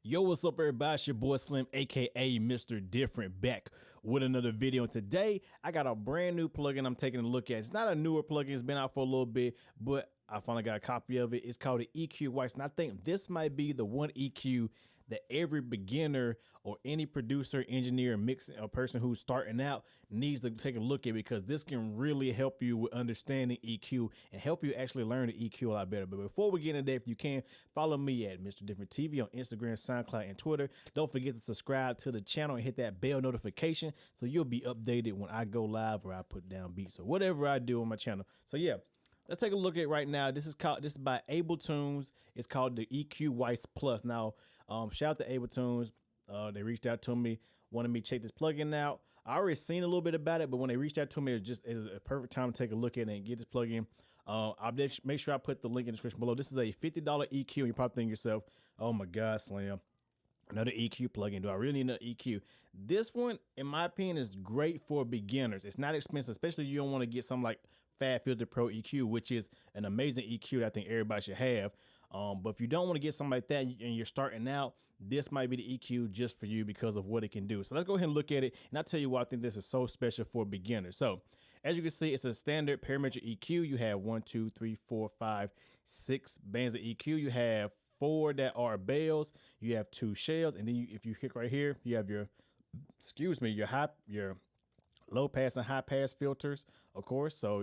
Yo, what's up everybody? It's your boy Slim, aka Mr. Different, back with another video. And today I got a brand new plugin I'm taking a look at. It's not a newer plugin, it's been out for a little bit, but I finally got a copy of it. It's called the EQ Whites, and I think this might be the one EQ that every beginner or any producer, engineer, mixing, or person who's starting out needs to take a look at, because this can really help you with understanding EQ and help you actually learn the EQ a lot better. But before we get into that, if you can, follow me at MrDifferentTV on Instagram, SoundCloud, and Twitter. Don't forget to subscribe to the channel and hit that bell notification so you'll be updated when I go live or I put down beats or whatever I do on my channel. So yeah, let's take a look at it right now. This is by Abletunes. It's called the EQ Whites Plus. Now, shout out to Abletunes. They reached out to me, wanted me to check this plugin out. I already seen a little bit about it, but when they reached out to me, it was a perfect time to take a look at it and get this plugin. I'll make sure I put the link in the description below. This is a $50 EQ, and you're probably thinking to yourself, oh my God, Slim, another EQ plugin. Do I really need an EQ? This one, in my opinion, is great for beginners. It's not expensive, especially if you don't want to get something like Fab Filter Pro EQ, which is an amazing EQ that I think everybody should have. But if you don't want to get something like that and you're starting out, this might be the EQ just for you because of what it can do. So let's go ahead and look at it, and I'll tell you why I think this is so special for beginners. So as you can see, it's a standard parametric EQ. You have 1, 2, 3, 4, 5, 6 bands of EQ. You have 4 that are bells. You have 2 shells, and then if you hit right here, you have your low pass and high pass filters, of course. So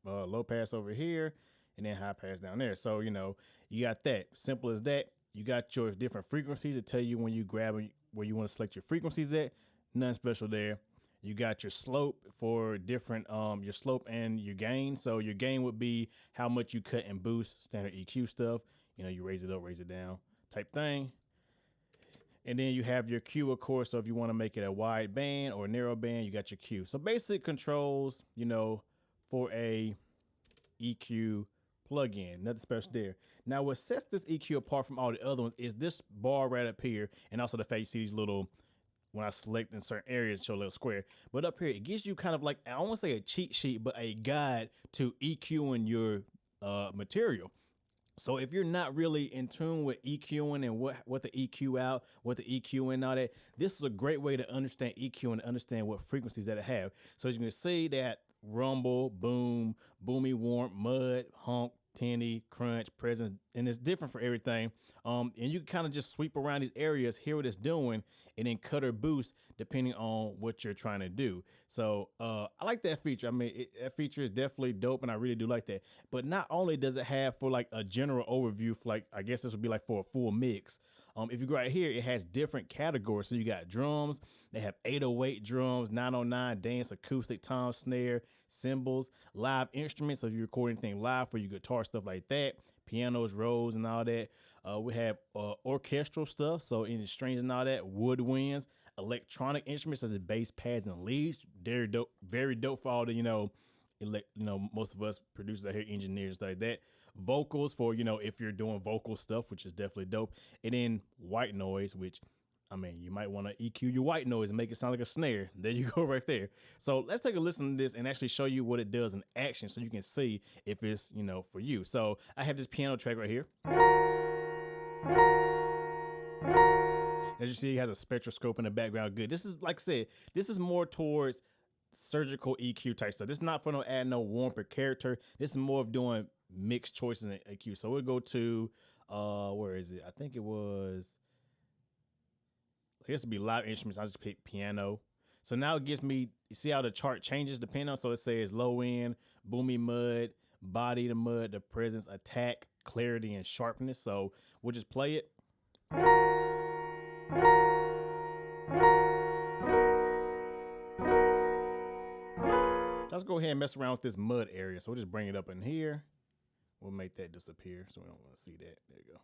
low pass over here, and then high pass down there. So you got that. Simple as that. You got your different frequencies to tell you when you grab where you want to select your frequencies at. Nothing special there. You got your slope for different your slope and your gain. So your gain would be how much you cut and boost, standard EQ stuff. You raise it up, raise it down type thing. And then you have your Q, of course. So if you want to make it a wide band or a narrow band, you got your Q. So basic controls, for a EQ plugin, nothing special there. Now, what sets this EQ apart from all the other ones is this bar right up here, and also the fact you see these little, when I select in certain areas, show a little square. But up here, it gives you kind of like, I won't say a cheat sheet, but a guide to EQing your material. So if you're not really in tune with EQing and what the EQ out, what the EQ and all that, this is a great way to understand EQ and understand what frequencies that it have. So as you can see, that rumble, boom, boomy, warm, mud, honk, tinny, crunch, presence, and it's different for everything. And you can kind of just sweep around these areas, hear what it's doing, and then cut or boost depending on what you're trying to do. So I like that feature. I mean, that feature is definitely dope, and I really do like that. But not only does it have for like a general overview, for like, I guess this would be like for a full mix. If you go right here, it has different categories. So you got drums. They have 808 drums, 909 dance, acoustic, tom, snare, cymbals, live instruments. So if you record anything live for your guitar, stuff like that, pianos, Rhodes, and all that. We have orchestral stuff, so any strings and all that, woodwinds, electronic instruments such as bass, pads, and leads. Very dope for all the most of us producers out here, engineers, and stuff like that. Vocals for if you're doing vocal stuff, which is definitely dope. And then white noise, which, I mean, you might want to EQ your white noise and make it sound like a snare. There you go right there. So let's take a listen to this and actually show you what it does in action so you can see if it's, for you. So I have this piano track right here. As you see, it has a spectroscope in the background. Good. This is, like I said, this is more towards surgical EQ type stuff. This is not for add no warmth or character. This is more of doing mixed choices in EQ. So we'll go to, where is it? I think it was, I guess it'd be live instruments. I just pick piano. So now it gives me, you see how the chart changes depending on, so it says low end, boomy mud, body to mud, the presence, attack, clarity, and sharpness. So we'll just play it. Let's go ahead and mess around with this mud area. So we'll just bring it up in here. We'll make that disappear so we don't want to see that. There you go.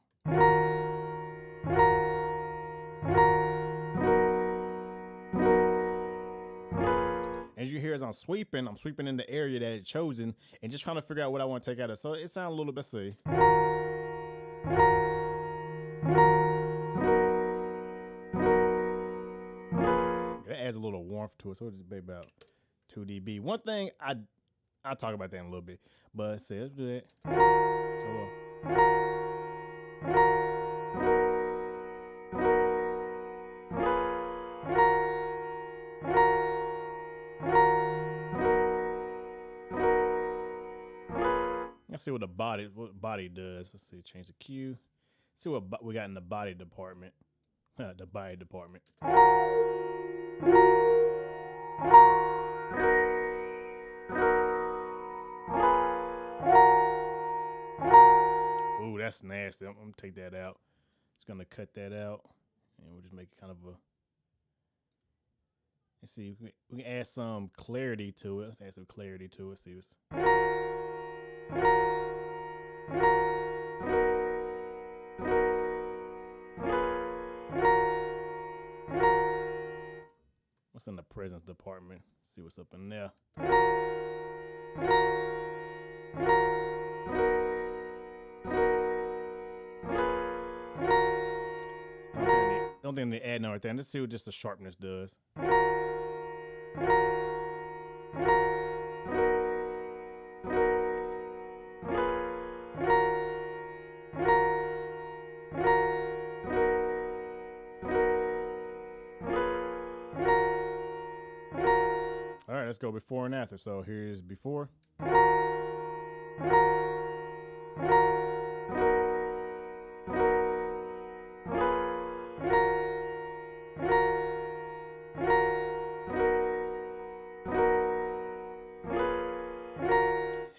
As you hear, as I'm sweeping in the area that it's chosen and just trying to figure out what I want to take out of. So it sounds a little bit, see. That adds a little warmth to it. So we'll just be about 2 dB. One thing I'll talk about that in a little bit, but let's do that. So see what what body does. Let's see, change the Q. See what we got in the body department. The body department. Ooh, that's nasty. I'm gonna take that out. Just gonna cut that out, and we'll just make it kind of a. Let's see, we can add some clarity to it. Let's add some clarity to it. See this. What's in the presence department? See what's up in there. Don't think they add no right there. Let's see what just the sharpness does. All right, let's go before and after. So here's before.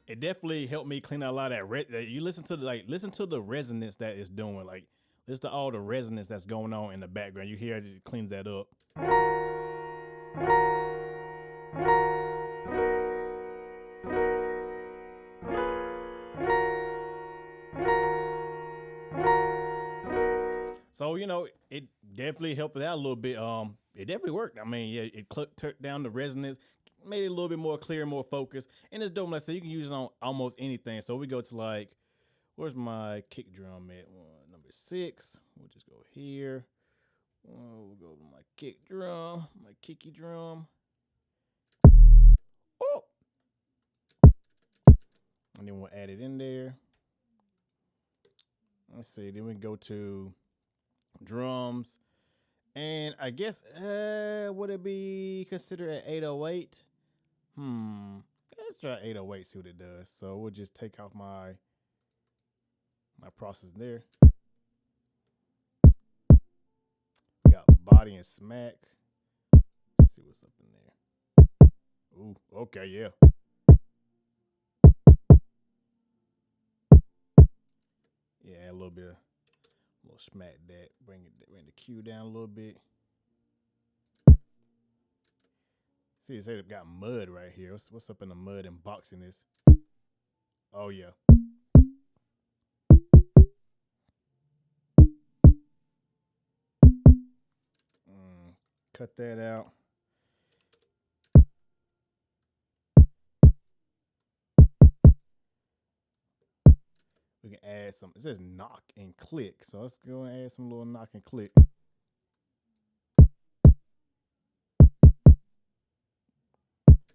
It definitely helped me clean out a lot of that. You listen to the resonance that it's doing. Like listen to all the resonance that's going on in the background. You hear it just cleans that up. So, you know, it definitely helped it out a little bit. It definitely worked. I mean, yeah, it took down the resonance, made it a little bit more clear, more focused. And it's dope. Like I said, you can use it on almost anything. So we go to like, where's my kick drum at? Number 6. We'll just go here. We'll go to my kick drum, my kicky drum. Oh! And then we'll add it in there. Let's see. Then we go to drums, and I guess would it be considered an 808? Let's try 808, see what it does. So we'll just take off my process there. We got body and smack. Let's see what's up in there. Ooh, okay, yeah. Yeah, a little bit of smack that, bring the Q down a little bit. See, it said it got mud right here. What's up in the mud and boxing this? Oh yeah. Cut that out. We can add some. It says knock and click, so let's go and add some little knock and click.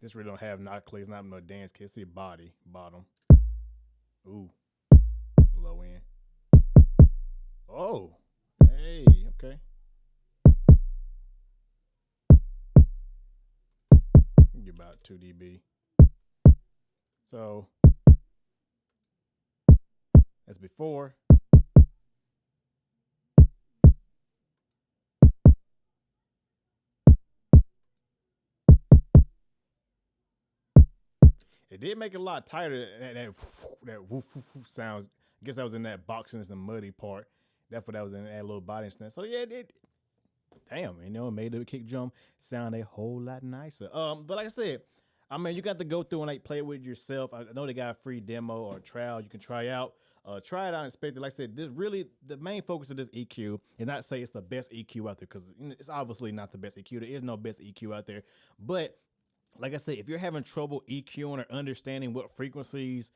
This really don't have knock clicks, not no dance kit. See body, bottom. Ooh, low end. Oh, hey, okay. Get about 2 dB. So that's before. It did make it a lot tighter. That woof sounds. I guess that was in that boxiness and muddy part. That's what that was in that little body stand. So yeah, damn, you know, it made the kick drum sound a whole lot nicer. But like I said, I mean, you got to go through and like play with it yourself. I know they got a free demo or trial you can try out. Try it out and inspect it. Like I said, this really the main focus of this EQ is not to say it's the best EQ out there, because it's obviously not the best EQ. There is no best EQ out there. But like I said, if you're having trouble EQing or understanding what frequencies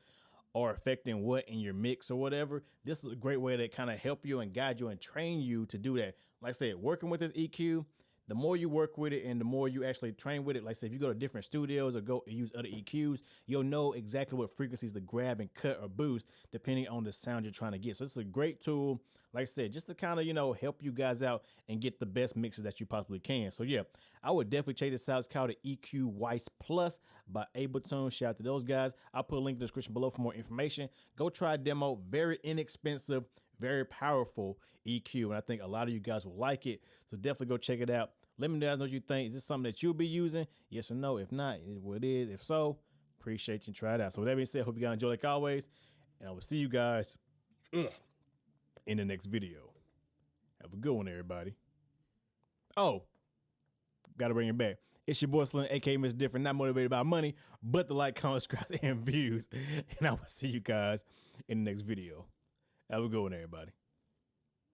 are affecting what in your mix or whatever, this is a great way to kind of help you and guide you and train you to do that. Like I said, working with this EQ, the more you work with it and the more you actually train with it, like I said, if you go to different studios or go and use other EQs, you'll know exactly what frequencies to grab and cut or boost depending on the sound you're trying to get. So it's a great tool, like I said, just to kind of, you know, help you guys out and get the best mixes that you possibly can. So yeah, I would definitely check this out. It's called the EQ Weiss Plus by Abletunes. Shout out to those guys. I'll put a link in the description below for more information. Go try a demo. Very inexpensive, very powerful EQ, and I think a lot of you guys will like it. So definitely go check it out. Let me know what you think. Is this something that you'll be using? Yes or no? If not, it is what it is. If so, appreciate you. Try it out. So with that being said, hope you guys enjoy like always, and I will see you guys in the next video. Have a good one, everybody. Oh, gotta bring it back. It's your boy Slim, aka Mr. Different, not motivated by money, but the like, comments, subscribes, and views. And I will see you guys in the next video. Have a good one, everybody.